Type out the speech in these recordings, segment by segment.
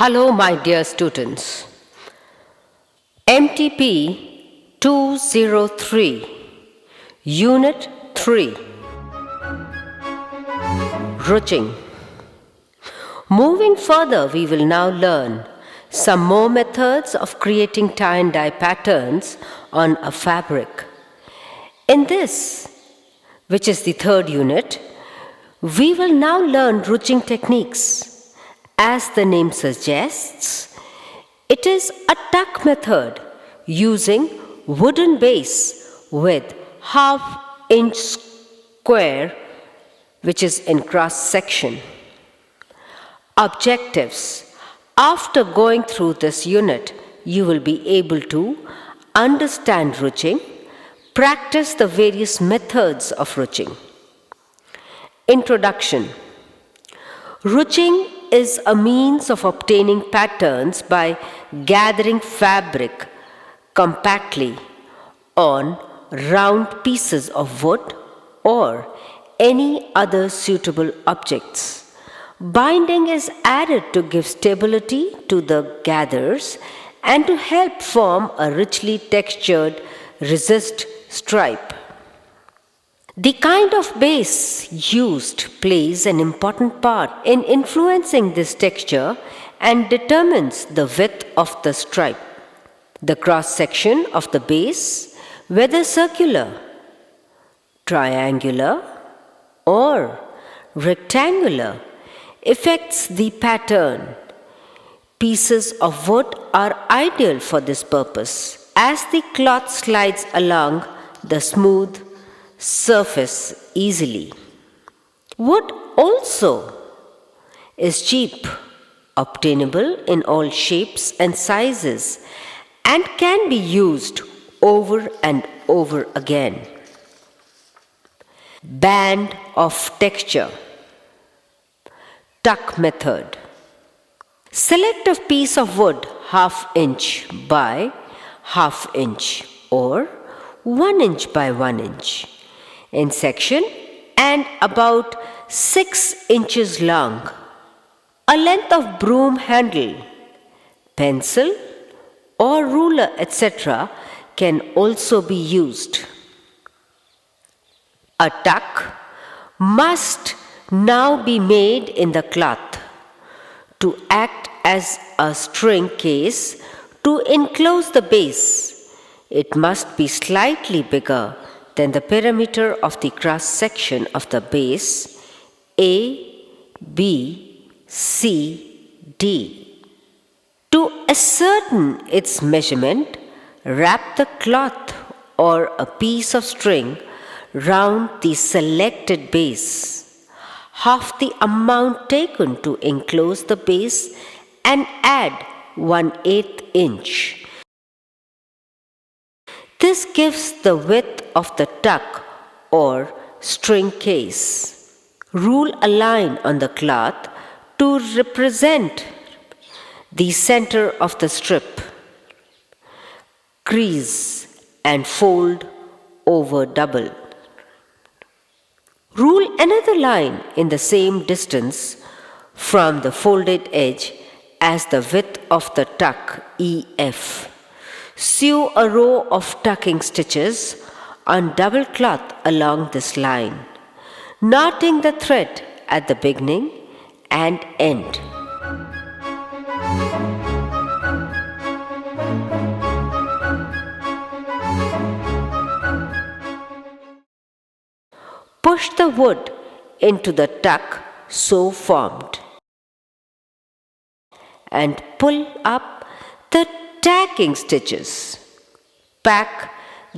Hello, my dear students. MTP 203, Unit 3, Ruching. Moving further, we will now learn some more methods of creating tie and dye patterns on a fabric. In this, which is the third unit, we will now learn ruching techniques. As the name suggests, it is a tuck method using wooden base with half-inch square, which is in cross section. Objectives. After going through this unit, you will be able to understand ruching, practice the various methods of ruching. Introduction. Ruching is a means of obtaining patterns by gathering fabric compactly on round pieces of wood or any other suitable objects. Binding is added to give stability to the gathers and to help form a richly textured resist stripe. The kind of base used plays an important part in influencing this texture and determines the width of the stripe. The cross section of the base, whether circular, triangular, or rectangular, affects the pattern. Pieces of wood are ideal for this purpose, as the cloth slides along the smooth surface easily. Wood also is cheap, obtainable in all shapes and sizes, and can be used over and over again. Band of texture. Tuck method. Select a piece of wood 1/2 inch by 1/2 inch or 1 inch by 1 inch in section and about 6 inches long. A length of broom handle, pencil or ruler, etc. can also be used. A tuck must now be made in the cloth to act as a string case to enclose the base. It must be slightly bigger than the perimeter of the cross section of the base A, B, C, D. To ascertain its measurement, wrap the cloth or a piece of string round the selected base, half the amount taken to enclose the base, and add 1/8 inch. This gives the width of the tuck or string case. Rule a line on the cloth to represent the center of the strip. Crease and fold over double. Rule another line in the same distance from the folded edge as the width of the tuck EF. Sew a row of tucking stitches on double cloth along this line, knotting the thread at the beginning and end. Push the wood into the tuck so formed and pull up the tacking stitches. Pack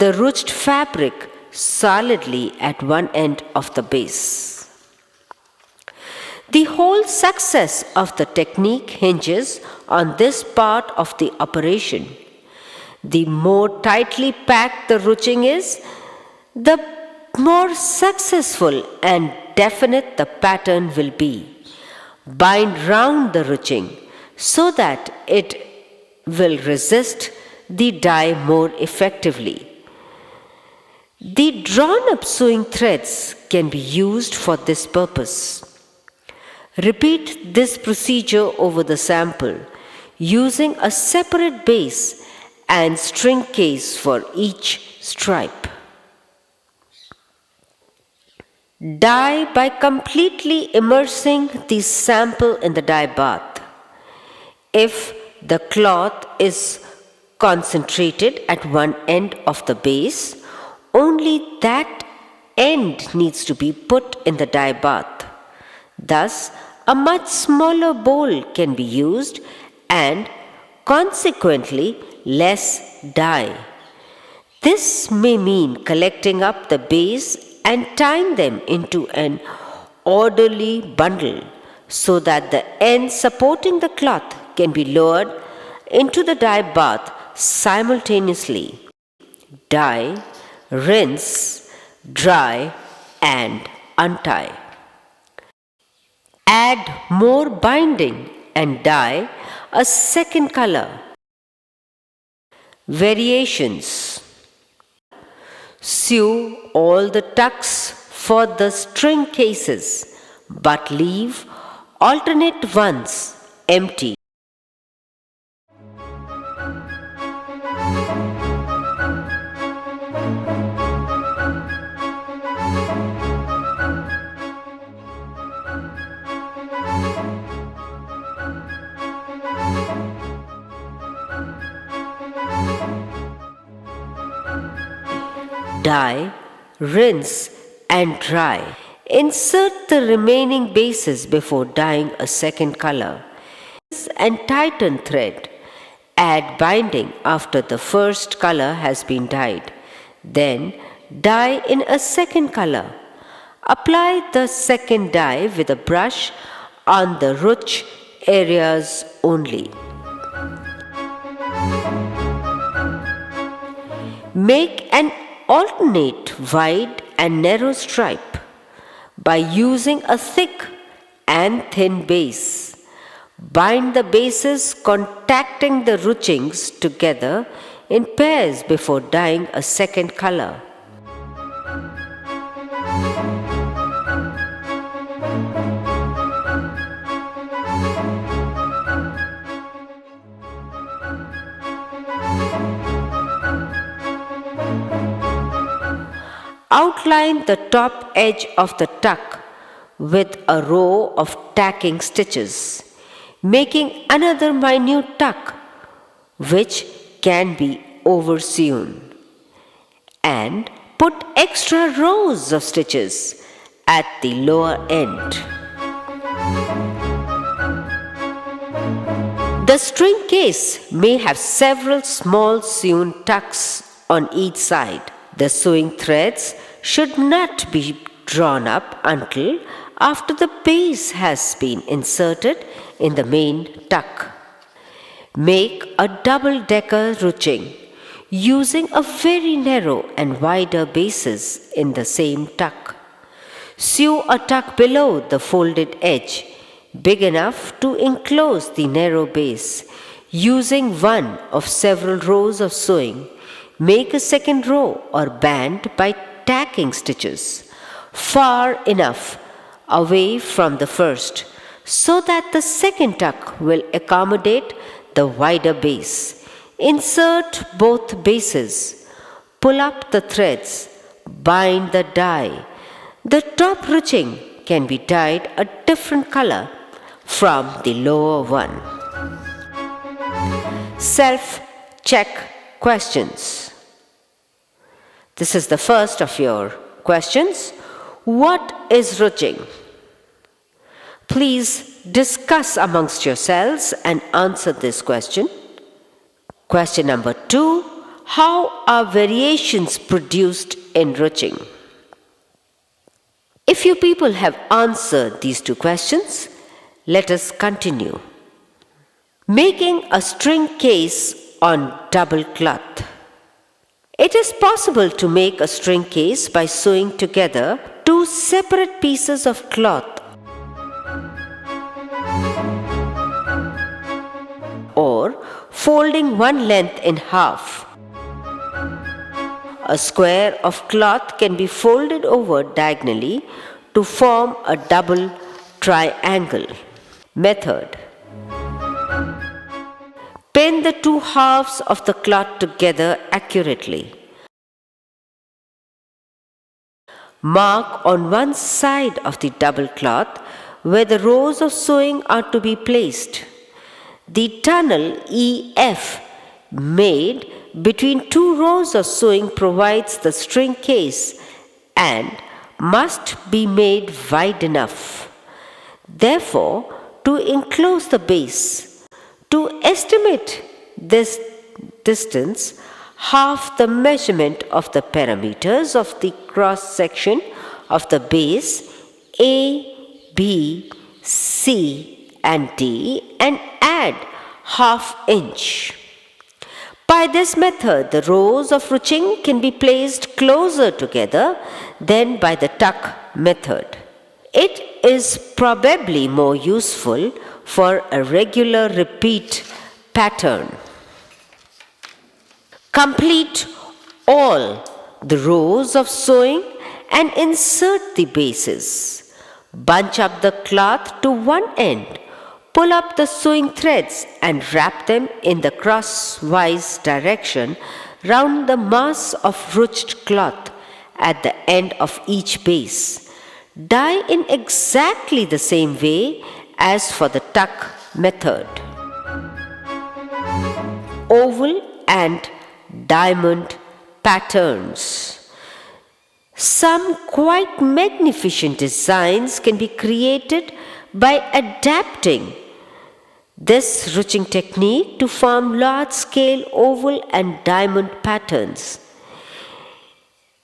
the ruched fabric solidly at one end of the base. The whole success of the technique hinges on this part of the operation. The more tightly packed the ruching is, the more successful and definite the pattern will be. Bind round the ruching so that it will resist the dye more effectively. The drawn-up sewing threads can be used for this purpose. Repeat this procedure over the sample using a separate base and string case for each stripe. Dye by completely immersing the sample in the dye bath. If the cloth is concentrated at one end of the base, only that end needs to be put in the dye bath. Thus, a much smaller bowl can be used and consequently less dye. This may mean collecting up the base and tying them into an orderly bundle so that the end supporting the cloth can be lowered into the dye bath simultaneously. Dye, rinse, dry, and untie. Add more binding and dye a second color. Variations. Sew all the tucks for the string cases, but leave alternate ones empty. Dye, rinse and dry. Insert the remaining bases before dyeing a second color. And tighten thread. Add binding after the first color has been dyed. Then dye in a second color. Apply the second dye with a brush on the ruch areas only. Make an alternate wide and narrow stripe by using a thick and thin base. Bind the bases contacting the ruchings together in pairs before dyeing a second color. Outline the top edge of the tuck with a row of tacking stitches, making another minute tuck which can be oversewn, and put extra rows of stitches at the lower end. The string case may have several small sewn tucks on each side. The sewing threads should not be drawn up until after the base has been inserted in the main tuck. Make a double-decker ruching using a very narrow and wider bases in the same tuck. Sew a tuck below the folded edge, big enough to enclose the narrow base. Using one of several rows of sewing, make a second row or band by tacking stitches far enough away from the first so that the second tuck will accommodate the wider base. Insert both bases, pull up the threads, bind the dye. The top ruching can be dyed a different color from the lower one. Self-check questions. This is the first of your questions. What is ruching? Please discuss amongst yourselves and answer this question. Question number 2. How are variations produced in ruching? If you people have answered these 2 questions, let us continue. Making a string case on double cloth. It is possible to make a string case by sewing together 2 separate pieces of cloth or folding one length in half. A square of cloth can be folded over diagonally to form a double triangle. Method. Pin the two halves of the cloth together accurately. Mark on one side of the double cloth where the rows of sewing are to be placed. The tunnel EF made between two rows of sewing provides the string case and must be made wide enough. Therefore, to enclose the base, to estimate this distance, half the measurement of the parameters of the cross section of the base A, B, C and D and add ½ inch. By this method, the rows of ruching can be placed closer together than by the tuck method. It is probably more useful for a regular repeat pattern. Complete all the rows of sewing and insert the bases. Bunch up the cloth to one end. Pull up the sewing threads and wrap them in the crosswise direction round the mass of ruched cloth at the end of each base. Dye in exactly the same way as for the tuck method. Oval and diamond patterns. Some quite magnificent designs can be created by adapting this ruching technique to form large-scale oval and diamond patterns.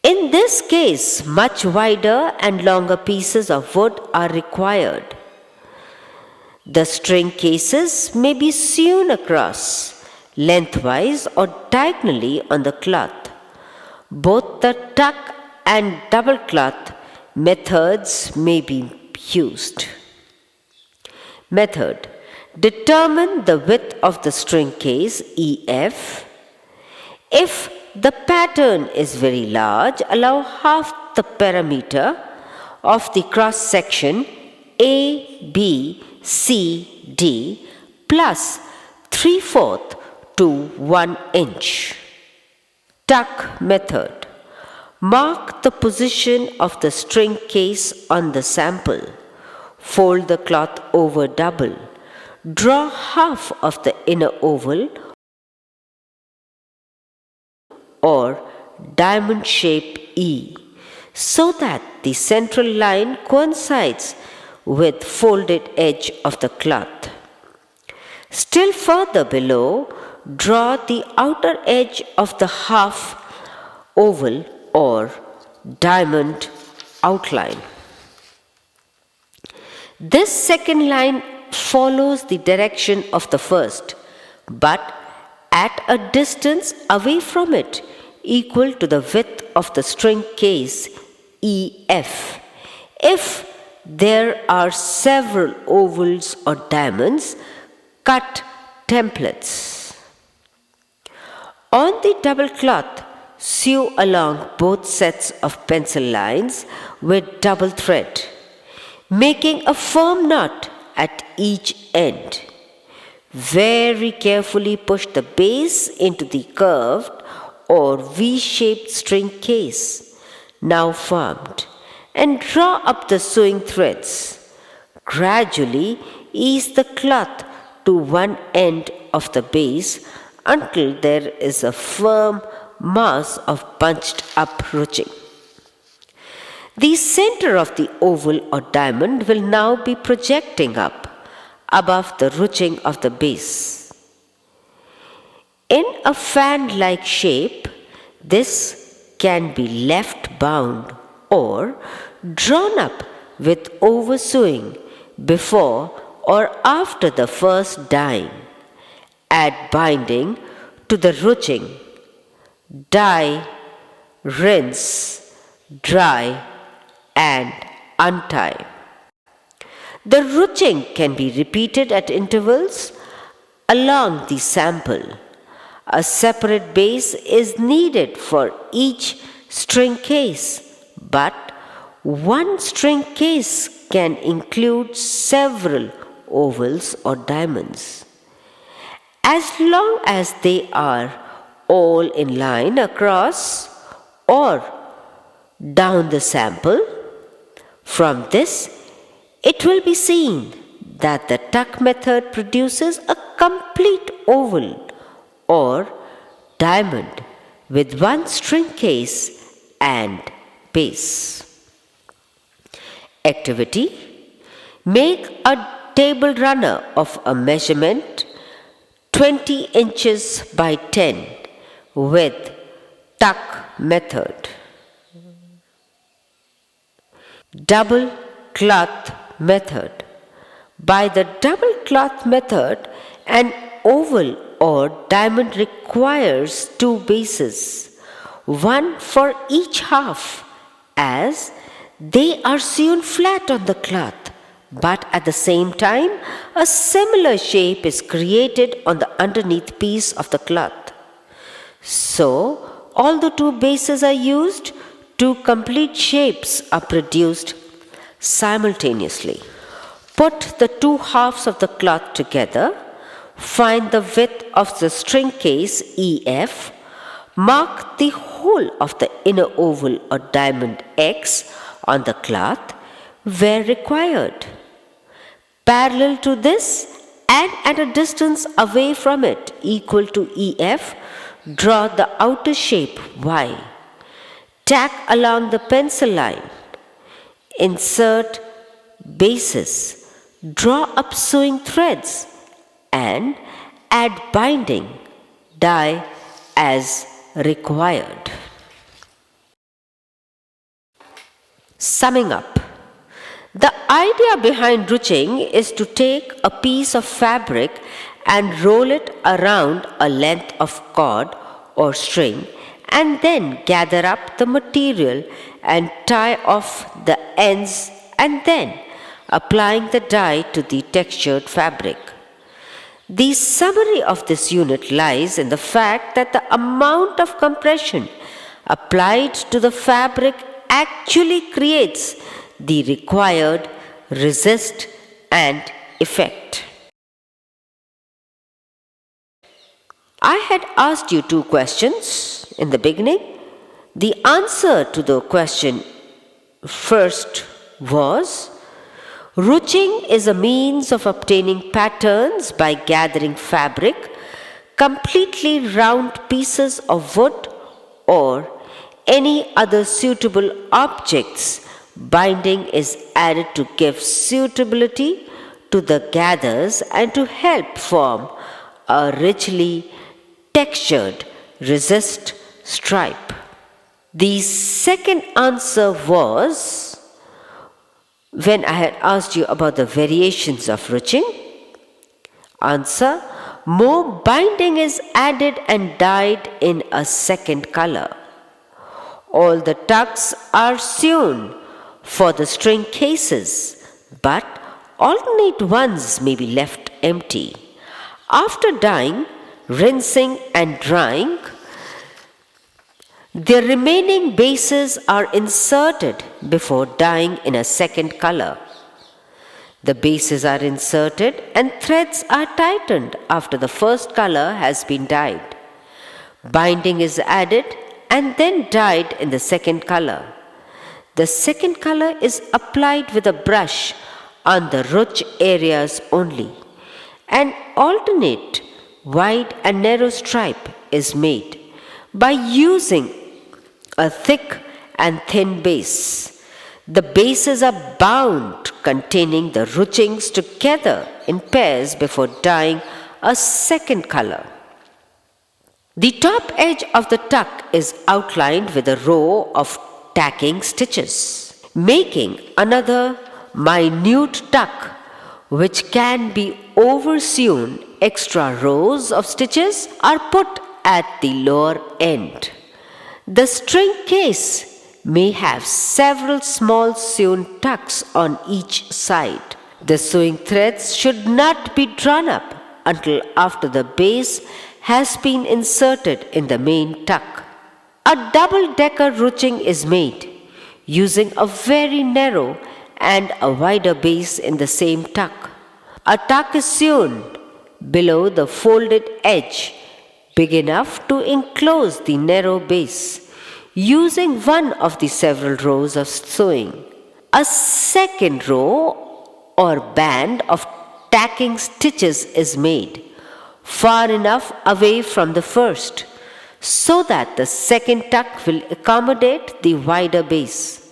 In this case, much wider and longer pieces of wood are required. The string cases may be sewn across, lengthwise or diagonally on the cloth. Both the tuck and double cloth methods may be used. Method. Determine the width of the string case EF. If the pattern is very large, allow half the parameter of the cross section A, B, C, D plus 3/4 to 1 inch. Tuck method. Mark the position of the string case on the sample. Fold the cloth over double. Draw half of the inner oval or diamond shape E so that the central line coincides with folded edge of the cloth. Still further below, draw the outer edge of the half oval or diamond outline. This second line follows the direction of the first, but at a distance away from it equal to the width of the string case EF. If there are several ovals or diamonds, cut templates. On the double cloth, sew along both sets of pencil lines with double thread, making a firm knot at each end. Very carefully push the base into the curved or V-shaped string case, now formed, and draw up the sewing threads. Gradually ease the cloth to one end of the base until there is a firm mass of bunched up ruching. The center of the oval or diamond will now be projecting up above the ruching of the base. In a fan-like shape, this can be left bound or drawn up with oversewing before or after the first dyeing. Add binding to the ruching. Dye, rinse, dry, and untie. The ruching can be repeated at intervals along the sample. A separate base is needed for each string case, but one string case can include several ovals or diamonds. As long as they are all in line across or down the sample, from this it will be seen that the tuck method produces a complete oval or diamond with one string case and base. Activity: make a table runner of a measurement 20 inches by 10 with tuck method. Double cloth method. By the double cloth method, an oval or diamond requires two bases, one for each half, as they are sewn flat on the cloth, but at the same time, a similar shape is created on the underneath piece of the cloth. So, all the two bases are used, two complete shapes are produced simultaneously. Put the two halves of the cloth together, find the width of the string case EF, mark the whole of the inner oval or diamond X on the cloth where required. Parallel to this and at a distance away from it equal to EF, draw the outer shape Y. Tack along the pencil line. Insert bases. Draw up sewing threads and add binding dye as required. Summing up, the idea behind ruching is to take a piece of fabric and roll it around a length of cord or string and then gather up the material and tie off the ends and then applying the dye to the textured fabric. The summary of this unit lies in the fact that the amount of compression applied to the fabric actually creates the required resist and effect. I had asked you two questions in the beginning. The answer to the question first was, ruching is a means of obtaining patterns by gathering fabric, completely round pieces of wood or any other suitable objects. Binding is added to give suitability to the gathers and to help form a richly textured resist stripe. The second answer was, when I had asked you about the variations of ruching, answer, more binding is added and dyed in a second color. All the tucks are sewn for the string cases, but alternate ones may be left empty. After dyeing, rinsing and drying, the remaining bases are inserted before dyeing in a second color. The bases are inserted and threads are tightened after the first color has been dyed. Binding is added and then dyed in the second color. The second color is applied with a brush on the ruch areas only. An alternate wide and narrow stripe is made by using a thick and thin base. The bases are bound containing the ruchings together in pairs before dyeing a second color. The top edge of the tuck is outlined with a row of tacking stitches, making another minute tuck which can be oversewn. Extra rows of stitches are put at the lower end. The string case may have several small sewn tucks on each side. The sewing threads should not be drawn up until after the base has been inserted in the main tuck. A double-decker ruching is made using a very narrow and a wider base in the same tuck. A tuck is sewn below the folded edge, big enough to enclose the narrow base, using one of the several rows of sewing. A second row or band of tacking stitches is made, far enough away from the first, so that the second tuck will accommodate the wider base.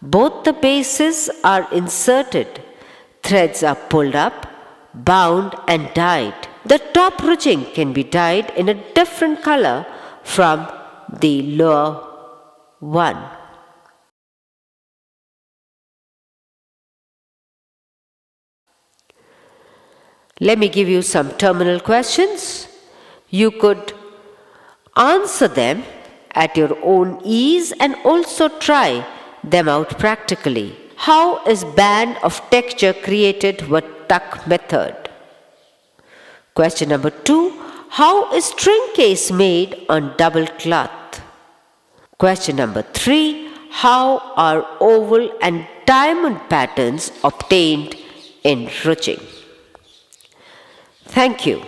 Both the bases are inserted, threads are pulled up, bound and dyed. The top ruching can be dyed in a different color from the lower one. Let me give you some terminal questions. You could answer them at your own ease and also try them out practically. How is band of texture created with tuck method? Question number 2. How is string case made on double cloth? Question number 3. How are oval and diamond patterns obtained in ruching? Thank you.